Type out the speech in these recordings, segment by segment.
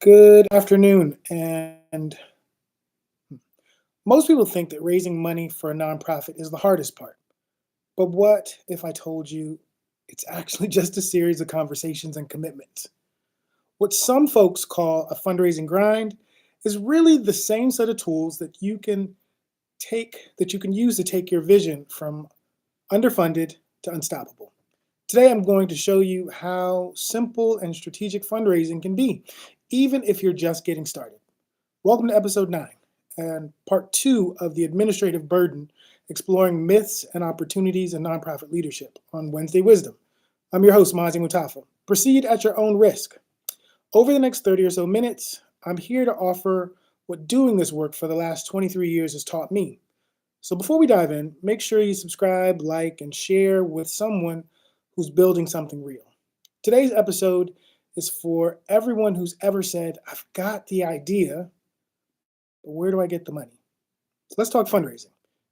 Good afternoon. And most people think that raising money for a nonprofit is the hardest part. But what if I told you it's actually just a series of conversations and commitments? What some folks call a fundraising grind is really the same set of tools that you can use to take your vision from underfunded to unstoppable. Today, I'm going to show you how simple and strategic fundraising can be, even if you're just getting started. Welcome to episode 9 and part 2 of the administrative burden, exploring myths and opportunities in nonprofit leadership on Wednesday Wisdom. I'm your host, Mazi Mutafa. Proceed at your own risk. Over the next 30 or so minutes, I'm here to offer what doing this work for the last 23 years has taught me. So before we dive in, make sure you subscribe, like, and share with someone who's building something real. Today's episode is for everyone who's ever said, I've got the idea, but where do I get the money? So let's talk fundraising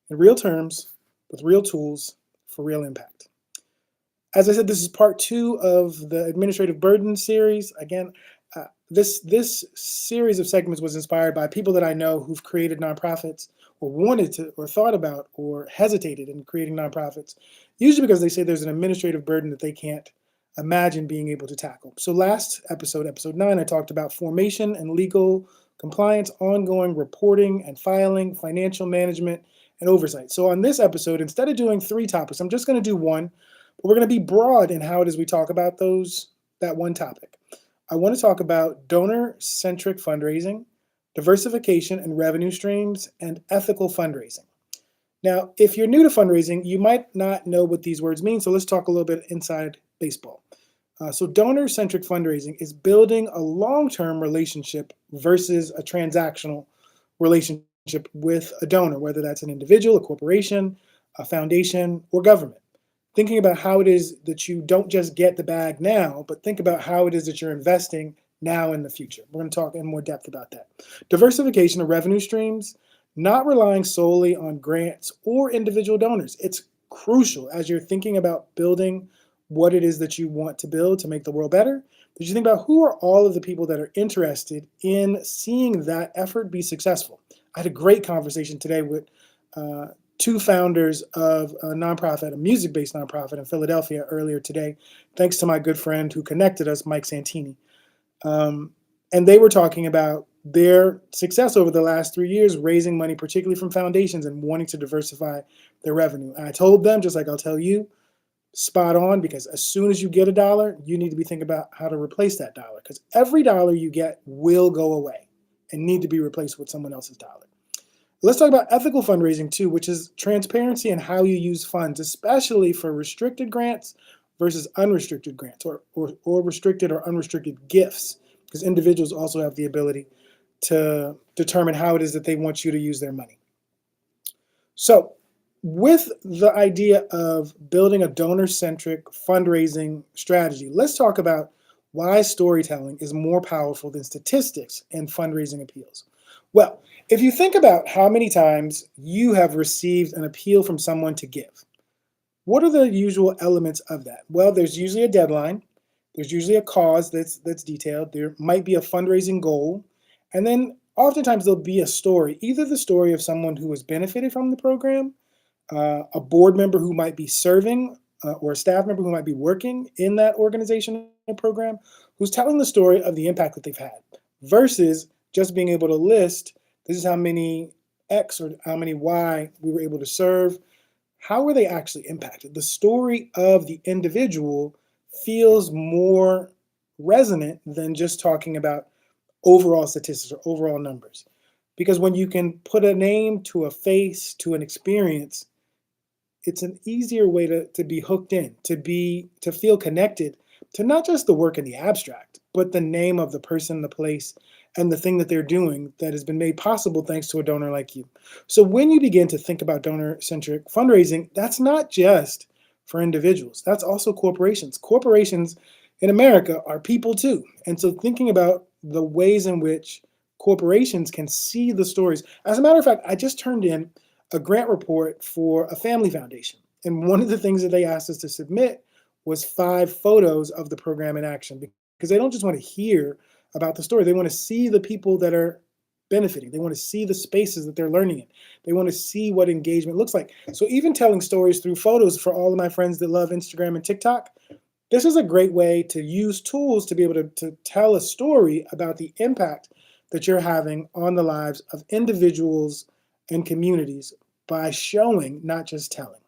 in real terms with real tools for real impact. As I said, this is part 2 of the administrative burden series. Again, this series of segments was inspired by people that I know who've created nonprofits or wanted to or thought about or hesitated in creating nonprofits, usually because they say there's an administrative burden that they can't imagine being able to tackle. So last episode 9, I talked about formation and legal compliance, ongoing reporting and filing, financial management, and oversight. So on this episode, instead of doing 3 topics, I'm just going to do one, but we're going to be broad in how it is we talk about that one topic. I want to talk about donor-centric fundraising, diversification and revenue streams, and ethical fundraising. Now, if you're new to fundraising, you might not know what these words mean, so let's talk a little bit inside baseball. So donor-centric fundraising is building a long-term relationship versus a transactional relationship with a donor, whether that's an individual, a corporation, a foundation, or government. Thinking about how it is that you don't just get the bag now, but think about how it is that you're investing now in the future. We're going to talk in more depth about that. Diversification of revenue streams, not relying solely on grants or individual donors. It's crucial as you're thinking about building what it is that you want to build to make the world better, that you think about who are all of the people that are interested in seeing that effort be successful. I had a great conversation today with 2 founders of a nonprofit, a music-based nonprofit in Philadelphia earlier today, thanks to my good friend who connected us, Mike Santini. And they were talking about their success over the last 3 years, raising money, particularly from foundations and wanting to diversify their revenue. And I told them, just like I'll tell you, spot on, because as soon as you get a dollar, you need to be thinking about how to replace that dollar, because every dollar you get will go away and need to be replaced with someone else's dollar. Let's talk about ethical fundraising too, which is transparency in how you use funds, especially for restricted grants versus unrestricted grants, or restricted or unrestricted gifts, because individuals also have the ability to determine how it is that they want you to use their money. So with the idea of building a donor-centric fundraising strategy, let's talk about why storytelling is more powerful than statistics in fundraising appeals. Well, if you think about how many times you have received an appeal from someone to give, what are the usual elements of that? Well, there's usually a deadline. There's usually a cause that's detailed. There might be a fundraising goal. And then oftentimes there'll be a story, either the story of someone who has benefited from the program, a board member who might be serving, or a staff member who might be working in that organization or program, who's telling the story of the impact that they've had, versus just being able to list, this is how many X or how many Y we were able to serve. How were they actually impacted? The story of the individual feels more resonant than just talking about overall statistics or overall numbers. Because when you can put a name to a face, to an experience, it's an easier way to be hooked in, to feel connected to not just the work in the abstract, but the name of the person, the place, and the thing that they're doing that has been made possible thanks to a donor like you. So when you begin to think about donor-centric fundraising, that's not just for individuals. That's also corporations. Corporations in America are people too. And so thinking about the ways in which corporations can see the stories. As a matter of fact, I just turned in a grant report for a family foundation. And one of the things that they asked us to submit was 5 photos of the program in action, because they don't just want to hear about the story. They want to see the people that are benefiting. They want to see the spaces that they're learning in. They want to see what engagement looks like. So even telling stories through photos, for all of my friends that love Instagram and TikTok, this is a great way to use tools to be able to tell a story about the impact that you're having on the lives of individuals and communities by showing, not just telling.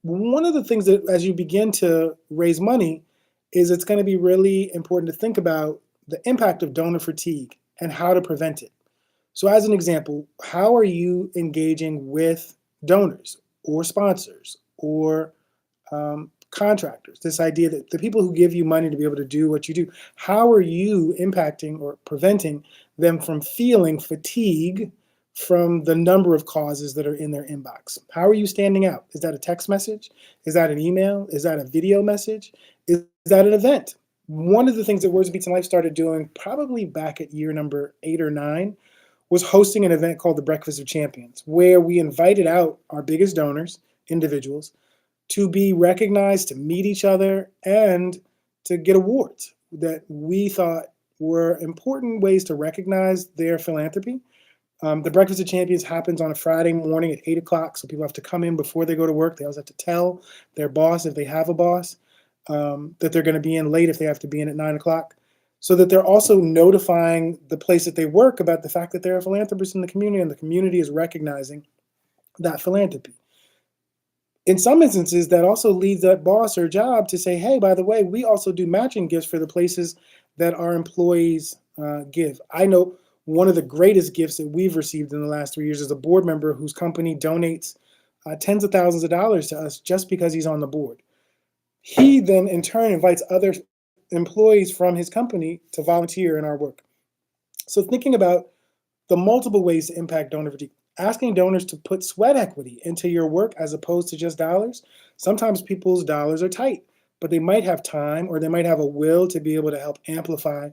One of the things that, as you begin to raise money, is it's going to be really important to think about the impact of donor fatigue and how to prevent it. So as an example, how are you engaging with donors or sponsors or contractors? This idea that the people who give you money to be able to do what you do, how are you impacting or preventing them from feeling fatigue from the number of causes that are in their inbox? How are you standing out? Is that a text message? Is that an email? Is that a video message? Is that an event? One of the things that Words Beats and Life started doing probably back at year number 8 or 9 was hosting an event called the Breakfast of Champions, where we invited out our biggest donors, individuals, to be recognized, to meet each other, and to get awards that we thought were important ways to recognize their philanthropy. The Breakfast of Champions happens on a Friday morning at 8 o'clock, so people have to come in before they go to work. They always have to tell their boss, if they have a boss, that they're going to be in late if they have to be in at 9 o'clock, so that they're also notifying the place that they work about the fact that they're a philanthropist in the community, and the community is recognizing that philanthropy. In some instances, that also leads that boss or job to say, hey, by the way, we also do matching gifts for the places that our employees give. I know one of the greatest gifts that we've received in the last 3 years is a board member whose company donates tens of thousands of dollars to us just because he's on the board. He then, in turn, invites other employees from his company to volunteer in our work. So thinking about the multiple ways to impact donor fatigue, asking donors to put sweat equity into your work as opposed to just dollars. Sometimes people's dollars are tight, but they might have time or they might have a will to be able to help amplify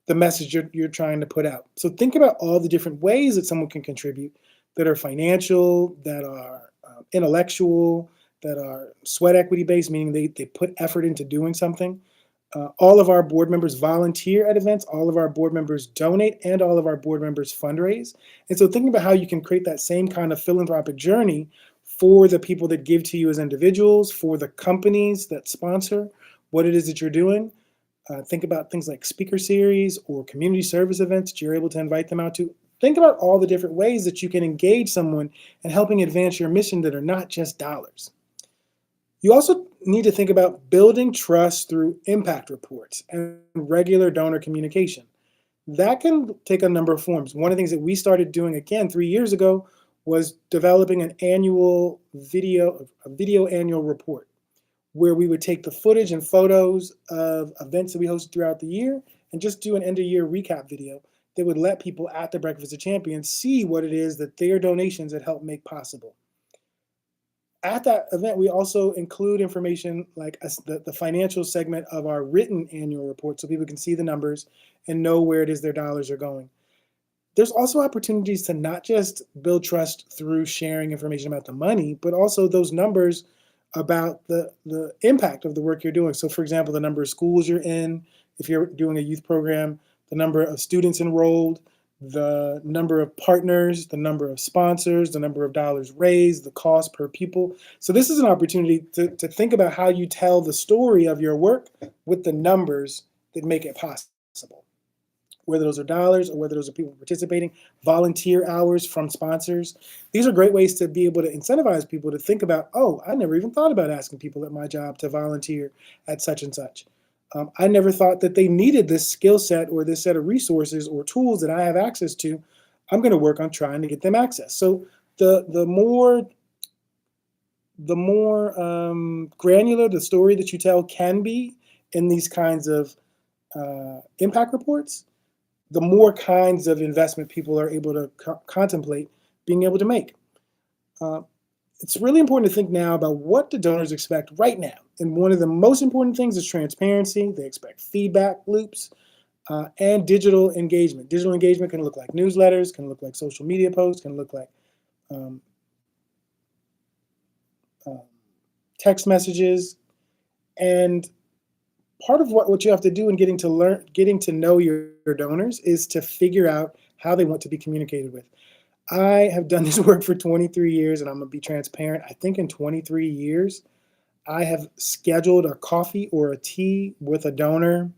the message you're trying to put out. So think about all the different ways that someone can contribute that are financial, that are intellectual, that are sweat equity based, meaning they put effort into doing something. All of our board members volunteer at events, all of our board members donate, and all of our board members fundraise. And so thinking about how you can create that same kind of philanthropic journey for the people that give to you as individuals, for the companies that sponsor what it is that you're doing. Think about things like speaker series or community service events that you're able to invite them out to. Think about all the different ways that you can engage someone in helping advance your mission that are not just dollars. You also need to think about building trust through impact reports and regular donor communication. That can take a number of forms. One of the things that we started doing again 3 years ago was developing an annual a video annual report, where we would take the footage and photos of events that we hosted throughout the year and just do an end of year recap video that would let people at the Breakfast of Champions see what it is that their donations had helped make possible. At that event, we also include information like the financial segment of our written annual report so people can see the numbers and know where it is their dollars are going. There's also opportunities to not just build trust through sharing information about the money, but also those numbers about the impact of the work you're doing. So for example, the number of schools you're in, if you're doing a youth program, the number of students enrolled, the number of partners, the number of sponsors, the number of dollars raised, the cost per pupil. So this is an opportunity to think about how you tell the story of your work with the numbers that make it possible. Whether those are dollars or whether those are people participating, volunteer hours from sponsors. These are great ways to be able to incentivize people to think about, oh, I never even thought about asking people at my job to volunteer at such and such. I never thought that they needed this skill set or this set of resources or tools that I have access to. I'm going to work on trying to get them access. So the more granular the story that you tell can be in these kinds of impact reports, the more kinds of investment people are able to contemplate being able to make. It's really important to think now about what do donors expect right now. And one of the most important things is transparency. They expect feedback loops and digital engagement. Digital engagement can look like newsletters, can look like social media posts, can look like text messages. And part of what you have to do in getting to know your donors is to figure out how they want to be communicated with. I have done this work for 23 years, and I'm gonna be transparent. I think in 23 years, I have scheduled a coffee or a tea with a donor,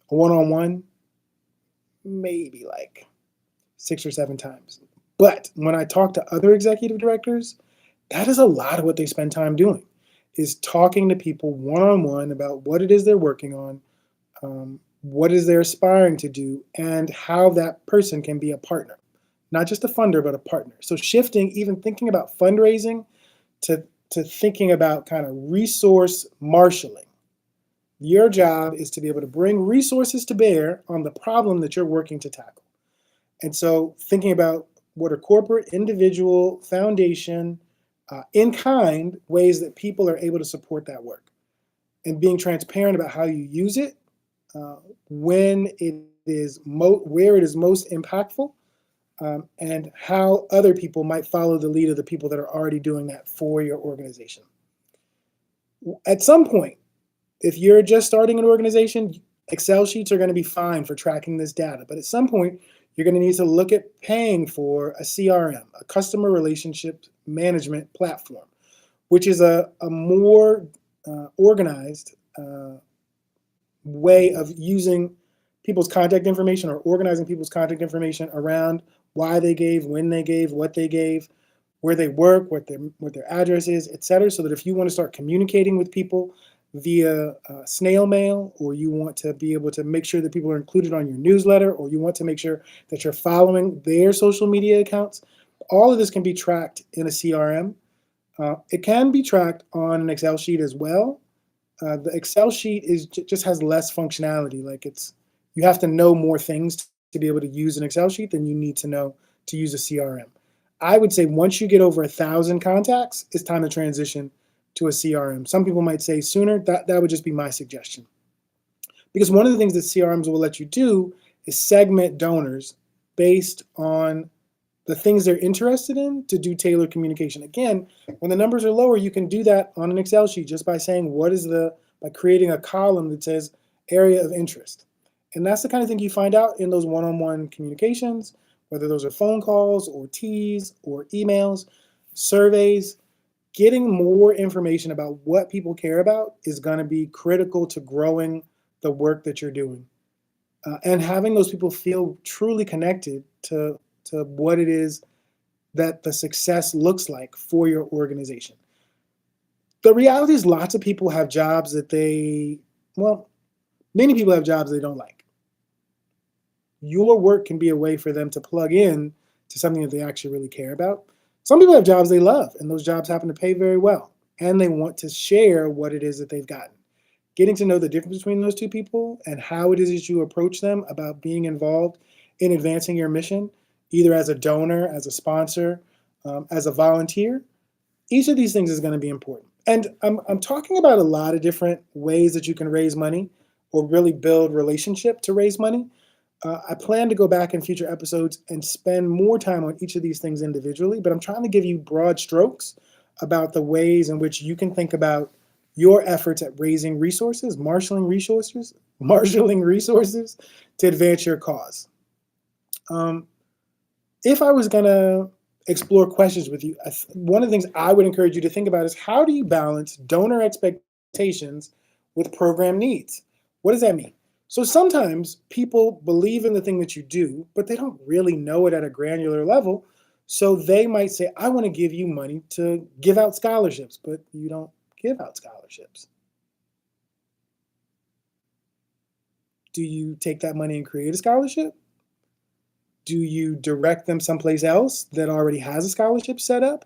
one-on-one, maybe like 6 or 7 times. But when I talk to other executive directors, that is a lot of what they spend time doing, is talking to people one-on-one about what it is they're working on, what is they're aspiring to do, and how that person can be a partner. Not just a funder, but a partner. So shifting, even thinking about fundraising to thinking about kind of resource marshaling. Your job is to be able to bring resources to bear on the problem that you're working to tackle. And so thinking about what are corporate, individual, foundation, in-kind ways that people are able to support that work. And being transparent about how you use it, when it is where it is most impactful, and how other people might follow the lead of the people that are already doing that for your organization. At some point, if you're just starting an organization, Excel sheets are going to be fine for tracking this data. But at some point, you're going to need to look at paying for a CRM, a customer relationship management platform, which is a more organized way of using people's contact information, or organizing people's contact information around why they gave, when they gave, what they gave, where they work, what their address is, et cetera, so that if you want to start communicating with people via snail mail, or you want to be able to make sure that people are included on your newsletter, or you want to make sure that you're following their social media accounts, all of this can be tracked in a CRM. It can be tracked on an Excel sheet as well. The Excel sheet just has less functionality. Like you have to know more things to be able to use an Excel sheet than you need to know to use a CRM. I would say once you get over 1,000 contacts, it's time to transition to a CRM. Some people might say sooner. That would just be my suggestion. Because one of the things that CRMs will let you do is segment donors based on the things they're interested in to do tailored communication. Again, when the numbers are lower, you can do that on an Excel sheet just by saying by creating a column that says area of interest. And that's the kind of thing you find out in those one-on-one communications, whether those are phone calls or teas or emails, surveys. Getting more information about what people care about is going to be critical to growing the work that you're doing. And having those people feel truly connected to what it is that the success looks like for your organization. The reality is lots of people have jobs that many people have jobs they don't like. Your work can be a way for them to plug in to something that they actually really care about. Some people have jobs they love, and those jobs happen to pay very well, and they want to share what it is that they've gotten. Getting to know the difference between those two people and how it is that you approach them about being involved in advancing your mission, either as a donor, as a sponsor, as a volunteer, each of these things is going to be important. And I'm talking about a lot of different ways that you can raise money or really build relationship to raise money. I plan to go back in future episodes and spend more time on each of these things individually, but I'm trying to give you broad strokes about the ways in which you can think about your efforts at raising resources, marshaling resources to advance your cause. If I was going to explore questions with you, one of the things I would encourage you to think about is, how do you balance donor expectations with program needs? What does that mean? So sometimes people believe in the thing that you do, but they don't really know it at a granular level. So they might say, I want to give you money to give out scholarships, but you don't give out scholarships. Do you take that money and create a scholarship? Do you direct them someplace else that already has a scholarship set up?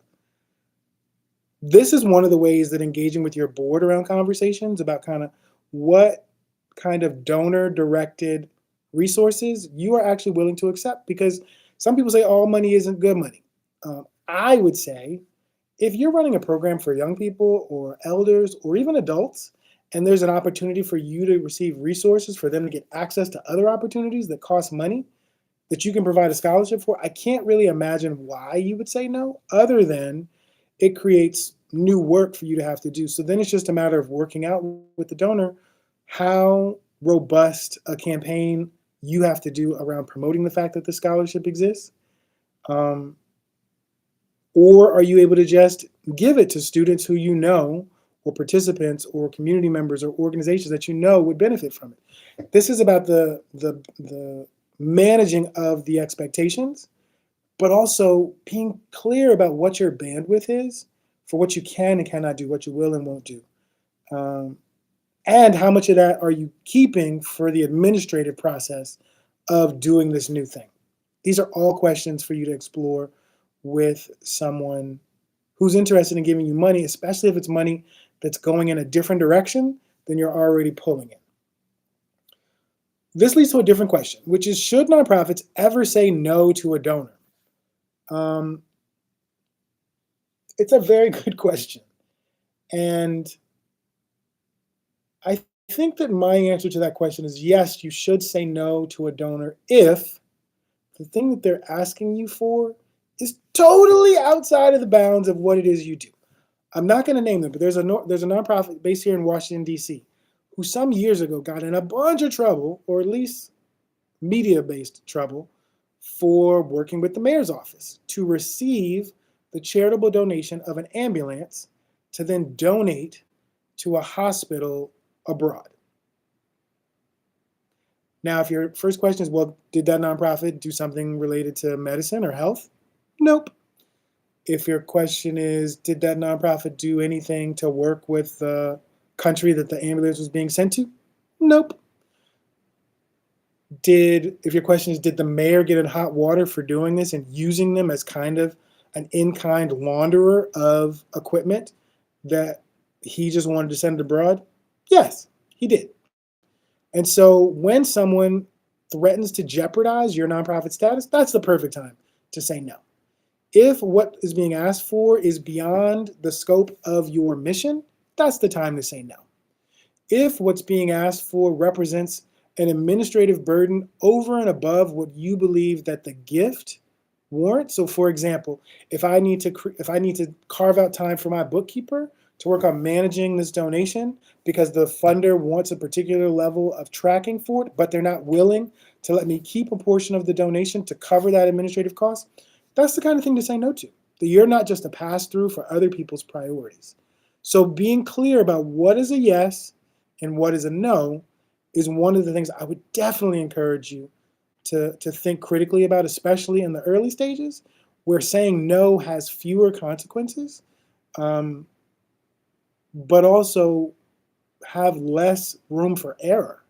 This is one of the ways that engaging with your board around conversations about kind of what kind of donor-directed resources you are actually willing to accept, because some people say all money isn't good money. I would say if you're running a program for young people or elders or even adults, and there's an opportunity for you to receive resources for them to get access to other opportunities that cost money that you can provide a scholarship for, I can't really imagine why you would say no, other than it creates new work for you to have to do. So then it's just a matter of working out with the donor how robust a campaign you have to do around promoting the fact that the scholarship exists. Or are you able to just give it to students who you know, or participants, or community members, or organizations that you know would benefit from it? This is about the managing of the expectations, but also being clear about what your bandwidth is for what you can and cannot do, what you will and won't do. And how much of that are you keeping for the administrative process of doing this new thing? These are all questions for you to explore with someone who's interested in giving you money, especially if it's money that's going in a different direction than you're already pulling in. This leads to a different question, which is, should nonprofits ever say no to a donor? It's a very good question. And I think that my answer to that question is yes, you should say no to a donor if the thing that they're asking you for is totally outside of the bounds of what it is you do. I'm not going to name them, but there's a nonprofit based here in Washington, D.C., who some years ago got in a bunch of trouble, or at least media-based trouble, for working with the mayor's office to receive the charitable donation of an ambulance to then donate to a hospital abroad. Now, if your first question is, well, did that nonprofit do something related to medicine or health? Nope. If your question is, did that nonprofit do anything to work with the country that the ambulance was being sent to? Nope. If your question is, did the mayor get in hot water for doing this and using them as kind of an in-kind launderer of equipment that he just wanted to send abroad? Yes, he did. And so when someone threatens to jeopardize your nonprofit status, that's the perfect time to say no. If what is being asked for is beyond the scope of your mission, that's the time to say no. If what's being asked for represents an administrative burden over and above what you believe that the gift warrants. So for example, if I need to carve out time for my bookkeeper to work on managing this donation because the funder wants a particular level of tracking for it, but they're not willing to let me keep a portion of the donation to cover that administrative cost, that's the kind of thing to say no to. That you're not just a pass-through for other people's priorities. So being clear about what is a yes and what is a no is one of the things I would definitely encourage you to think critically about, especially in the early stages, where saying no has fewer consequences, but also have less room for error.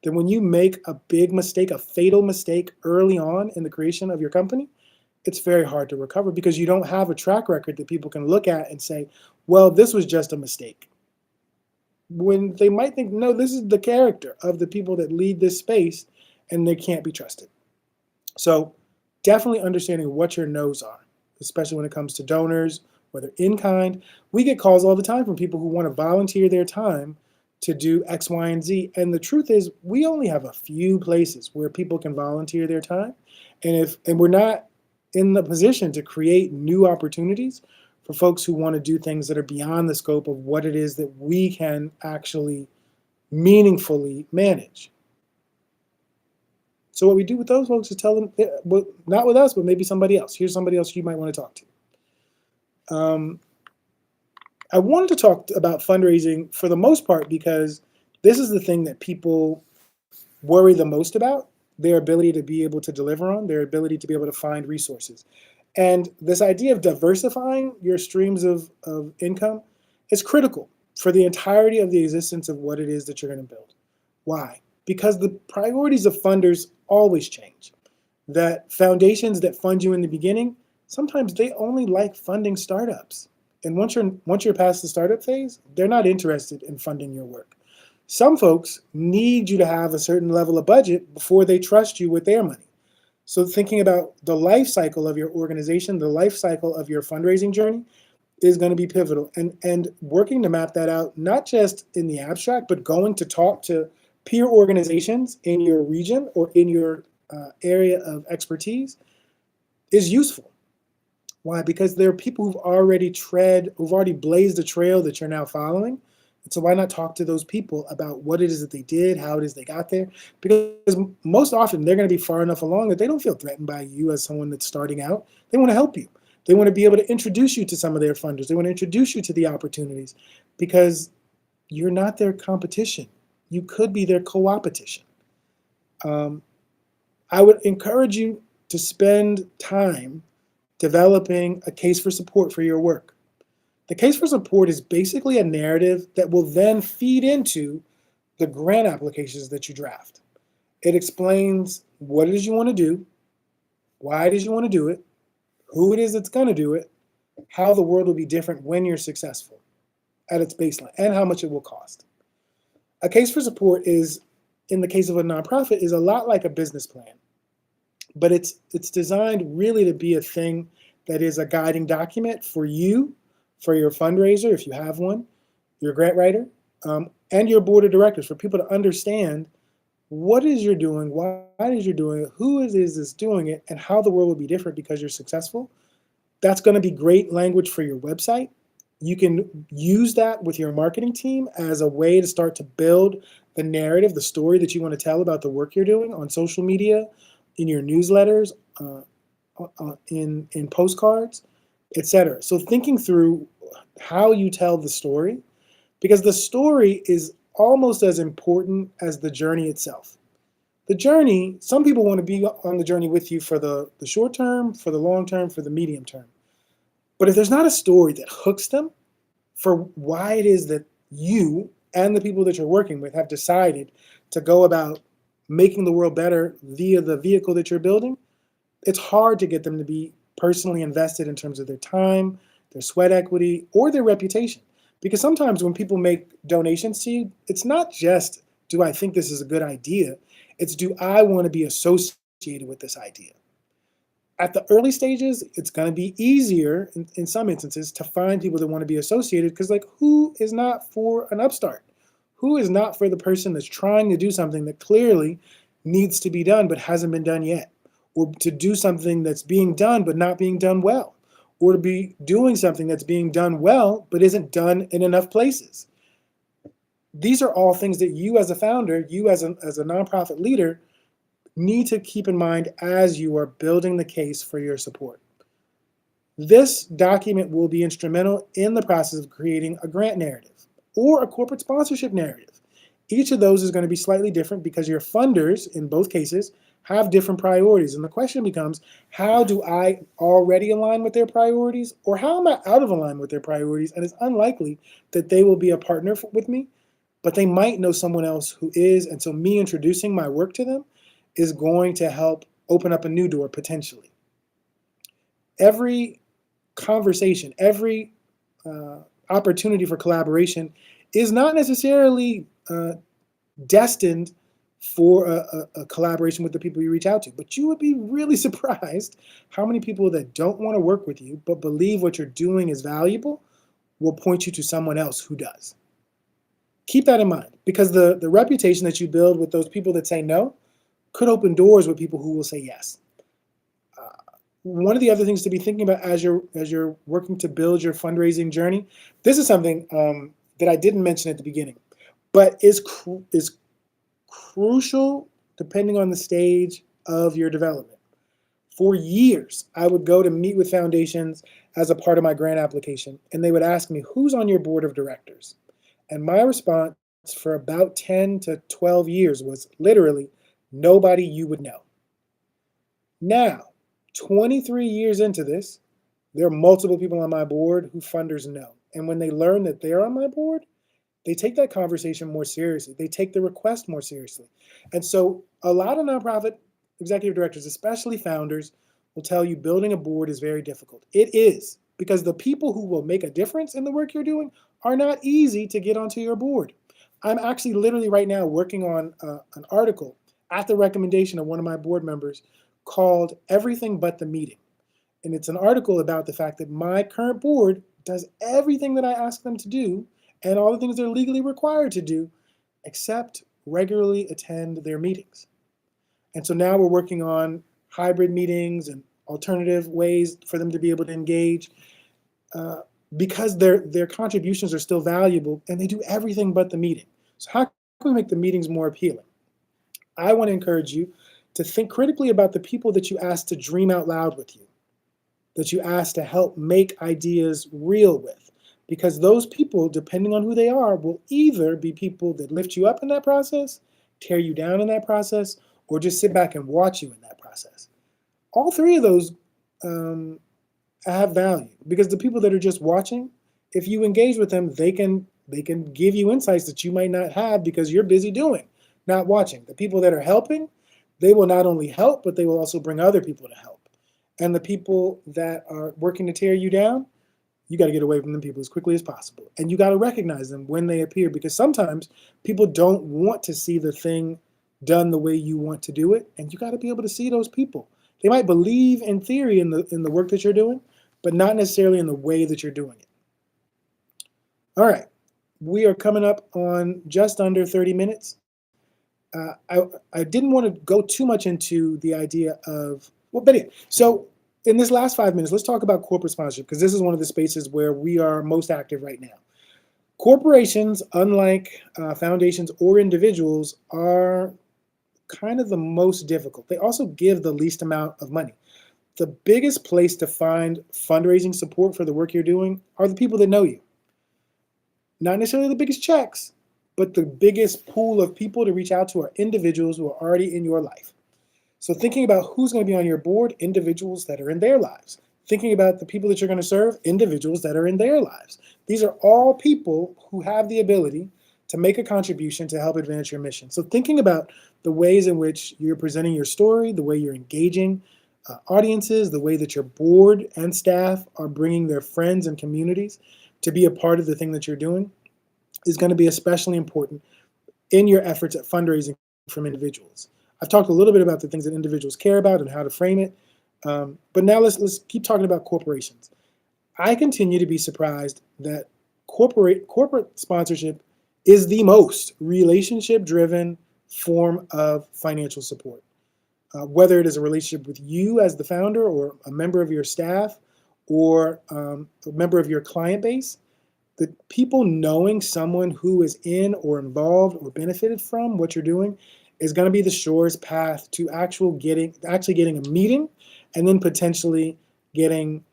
Then when you make a big mistake, a fatal mistake early on in the creation of your company, it's very hard to recover because you don't have a track record that people can look at and say, well, this was just a mistake. When they might think, no, this is the character of the people that lead this space and they can't be trusted. So definitely understanding what your no's are, especially when it comes to donors, whether in kind. We get calls all the time from people who want to volunteer their time to do X, Y, and Z. And the truth is, we only have a few places where people can volunteer their time. And we're not in the position to create new opportunities for folks who want to do things that are beyond the scope of what it is that we can actually meaningfully manage. So what we do with those folks is tell them, well, not with us, but maybe somebody else. Here's somebody else you might want to talk to. I wanted to talk about fundraising for the most part because this is the thing that people worry the most about, their ability to be able to deliver on, their ability to be able to find resources. And this idea of diversifying your streams of income is critical for the entirety of the existence of what it is that you're going to build. Why? Because the priorities of funders always change. That foundations that fund you in the beginning, sometimes they only like funding startups. And once you're past the startup phase, they're not interested in funding your work. Some folks need you to have a certain level of budget before they trust you with their money. So thinking about the life cycle of your organization, the life cycle of your fundraising journey is going to be pivotal. And working to map that out, not just in the abstract, but going to talk to peer organizations in your region or in your area of expertise is useful. Why? Because there are people who've already blazed the trail that you're now following. And so why not talk to those people about what it is that they did, how it is they got there? Because most often they're going to be far enough along that they don't feel threatened by you as someone that's starting out. They want to help you. They want to be able to introduce you to some of their funders. They want to introduce you to the opportunities because you're not their competition. You could be their co-opetition. I would encourage you to spend time developing a case for support for your work. The case for support is basically a narrative that will then feed into the grant applications that you draft. It explains what it is you want to do, why it is you want to do it, who it is that's going to do it, how the world will be different when you're successful at its baseline, and how much it will cost. A case for support is, in the case of a nonprofit, is a lot like a business plan, but it's designed really to be a thing that is a guiding document for you, for your fundraiser, if you have one, your grant writer, and your board of directors, for people to understand what it is you're doing, why it is you're doing it, who it is that's doing it, and how the world will be different because you're successful. That's going to be great language for your website. You can use that with your marketing team as a way to start to build the narrative, the story that you want to tell about the work you're doing on social media, in your newsletters, in postcards, etc. So thinking through how you tell the story, because the story is almost as important as the journey itself. The journey, some people want to be on the journey with you for the short term, for the long term, for the medium term. But if there's not a story that hooks them for why it is that you and the people that you're working with have decided to go about making the world better via the vehicle that you're building, it's hard to get them to be personally invested in terms of their time, their sweat equity, or their reputation. Because sometimes when people make donations to you, it's not just, do I think this is a good idea? It's, do I want to be associated with this idea? At the early stages, it's going to be easier in some instances to find people that want to be associated, because like, who is not for an upstart? Who is not for the person that's trying to do something that clearly needs to be done but hasn't been done yet? Or to do something that's being done but not being done well? Or to be doing something that's being done well but isn't done in enough places? These are all things that you as a founder, you as a nonprofit leader, need to keep in mind as you are building the case for your support. This document will be instrumental in the process of creating a grant narrative or a corporate sponsorship narrative. Each of those is going to be slightly different because your funders, in both cases, have different priorities. And the question becomes, how do I already align with their priorities, or how am I out of alignment with their priorities? And it's unlikely that they will be a partner with me, but they might know someone else who is. And so me introducing my work to them is going to help open up a new door potentially. Every conversation, every opportunity for collaboration is not necessarily destined for a collaboration with the people you reach out to. But you would be really surprised how many people that don't want to work with you but believe what you're doing is valuable will point you to someone else who does. Keep that in mind, because the reputation that you build with those people that say no could open doors with people who will say yes. One of the other things to be thinking about as you're working to build your fundraising journey, this is something that I didn't mention at the beginning, but is crucial depending on the stage of your development. For years, I would go to meet with foundations as a part of my grant application, and they would ask me, who's on your board of directors? And my response for about 10 to 12 years was literally, nobody you would know. Now, 23 years into this, there are multiple people on my board who funders know. And when they learn that they're on my board, they take that conversation more seriously. They take the request more seriously. And so a lot of nonprofit executive directors, especially founders, will tell you building a board is very difficult. It is, because the people who will make a difference in the work you're doing are not easy to get onto your board. I'm actually literally right now working on an article at the recommendation of one of my board members called Everything But the Meeting. And it's an article about the fact that my current board does everything that I ask them to do and all the things they're legally required to do, except regularly attend their meetings. And so now we're working on hybrid meetings and alternative ways for them to be able to engage, uh, because their contributions are still valuable and they do everything but the meeting. So how can we make the meetings more appealing? I want to encourage you to think critically about the people that you ask to dream out loud with you, that you ask to help make ideas real with. Because those people, depending on who they are, will either be people that lift you up in that process, tear you down in that process, or just sit back and watch you in that process. All three of those have value, because the people that are just watching, if you engage with them, they can give you insights that you might not have because you're busy doing, not watching. The people that are helping, they will not only help, but they will also bring other people to help. And the people that are working to tear you down, you got to get away from them people as quickly as possible. And you got to recognize them when they appear, because sometimes people don't want to see the thing done the way you want to do it, and you got to be able to see those people. They might believe in theory in the work that you're doing, but not necessarily in the way that you're doing it. All right, we are coming up on just under 30 minutes. I didn't want to go too much into the idea of, well, but anyway, so in this last 5 minutes, let's talk about corporate sponsorship, because this is one of the spaces where we are most active right now. Corporations, unlike foundations or individuals, are kind of the most difficult. They also give the least amount of money. The biggest place to find fundraising support for the work you're doing are the people that know you. Not necessarily the biggest checks, but the biggest pool of people to reach out to are individuals who are already in your life. So thinking about who's going to be on your board, individuals that are in their lives. Thinking about the people that you're going to serve, individuals that are in their lives. These are all people who have the ability to make a contribution to help advance your mission. So thinking about the ways in which you're presenting your story, the way you're engaging audiences, the way that your board and staff are bringing their friends and communities to be a part of the thing that you're doing is going to be especially important in your efforts at fundraising from individuals. I've talked a little bit about the things that individuals care about and how to frame it, but now let's keep talking about corporations. I continue to be surprised that corporate sponsorship is the most relationship-driven form of financial support. Whether it is a relationship with you as the founder or a member of your staff or a member of your client base, the people knowing someone who is in or involved or benefited from what you're doing is going to be the surest path to actually getting a meeting and then potentially getting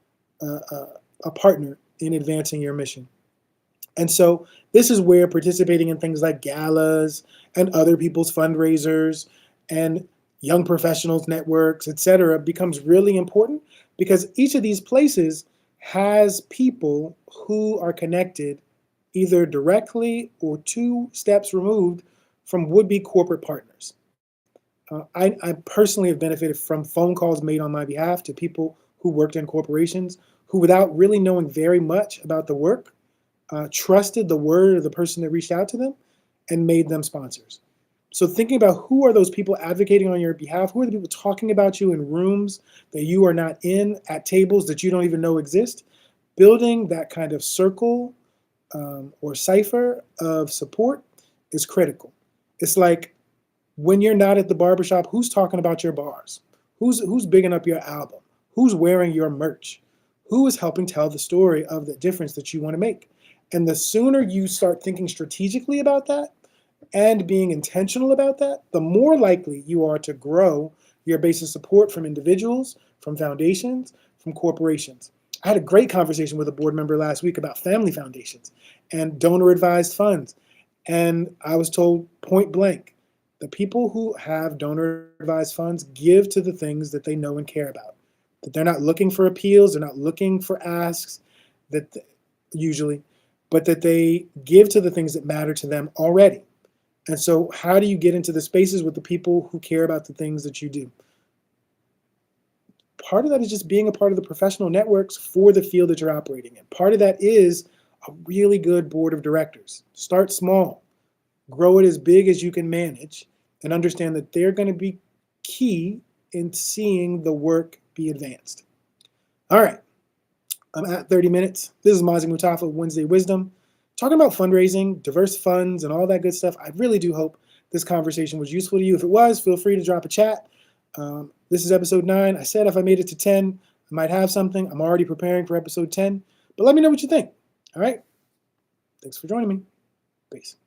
a partner in advancing your mission. And so this is where participating in things like galas and other people's fundraisers and young professionals networks, etc., becomes really important, because each of these places has people who are connected either directly or 2 steps removed from would-be corporate partners. I personally have benefited from phone calls made on my behalf to people who worked in corporations who, without really knowing very much about the work, trusted the word of the person that reached out to them and made them sponsors. So thinking about who are those people advocating on your behalf, who are the people talking about you in rooms that you are not in, at tables that you don't even know exist, building that kind of circle or cipher of support is critical. It's like when you're not at the barbershop, who's talking about your bars? Who's bigging up your album? Who's wearing your merch? Who is helping tell the story of the difference that you want to make? And the sooner you start thinking strategically about that and being intentional about that, the more likely you are to grow your base of support from individuals, from foundations, from corporations. I had a great conversation with a board member last week about family foundations and donor-advised funds. And I was told point blank, the people who have donor-advised funds give to the things that they know and care about. That they're not looking for appeals, they're not looking for asks, that usually, but that they give to the things that matter to them already. And so how do you get into the spaces with the people who care about the things that you do? Part of that is just being a part of the professional networks for the field that you're operating in. Part of that is a really good board of directors. Start small, grow it as big as you can manage, and understand that they're going to be key in seeing the work be advanced. All right, I'm at 30 minutes. This is Mazi Mutafa of Wednesday Wisdom, talking about fundraising, diverse funds, and all that good stuff. I really do hope this conversation was useful to you. If it was, feel free to drop a chat. This is episode 9. I said if I made it to 10, I might have something. I'm already preparing for episode 10. But let me know what you think. All right? Thanks for joining me. Peace.